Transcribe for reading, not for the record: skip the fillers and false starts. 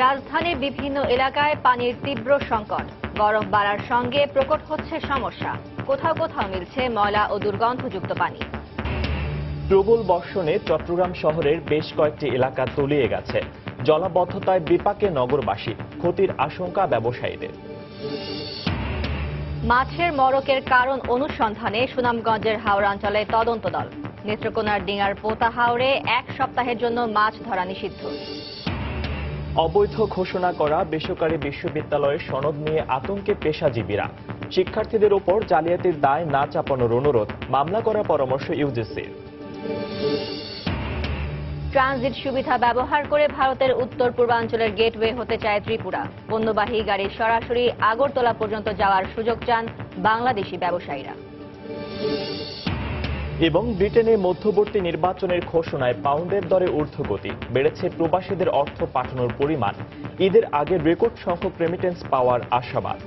রাজধানীর বিভিন্ন এলাকায় পানির তীব্র সংকট। গরম বাড়ার সঙ্গে প্রকট হচ্ছে সমস্যা। কোথাও কোথাও মিলছে ময়লা ও দুর্গন্ধযুক্ত পানি। প্রবল বর্ষণে চট্টগ্রাম শহরের বেশ কয়েকটি এলাকা তলিয়ে গেছে। জলাবদ্ধতায় বিপাকে নগরবাসী, ক্ষতির আশঙ্কা ব্যবসায়ীদের। মাছের মড়কের কারণ অনুসন্ধানে সুনামগঞ্জের হাওড়াঞ্চলে তদন্ত দল। নেত্রকোনার ডিঙার পোতা হাওরে 1 সপ্তাহের জন্য মাছ ধরা নিষিদ্ধ। অবৈধ ঘোষণা করা বেসরকারি বিশ্ববিদ্যালয়ের সনদ নিয়ে আতঙ্কে পেশাজীবীরা। শিক্ষার্থীদের ওপর জালিয়াতির দায় না চাপানোর অনুরোধ, মামলা করার পরামর্শ ইউজিসির। ট্রানজিট সুবিধা ব্যবহার করে ভারতের উত্তর পূর্বাঞ্চলের গেটওয়ে হতে চায় ত্রিপুরা। পণ্যবাহী গাড়ি সরাসরি আগরতলা পর্যন্ত যাওয়ার সুযোগ চান বাংলাদেশি ব্যবসায়ীরা। এবং ব্রিটেনে মধ্যবর্তী নির্বাচনের ঘোষণায় পাউন্ডের দরে ঊর্ধ্বগতি, বেড়েছে প্রবাসীদের অর্থ পাঠানোর পরিমাণ। ঈদের আগে রেকর্ড সংখ্যক রেমিটেন্স পাওয়ার আশাবাদ।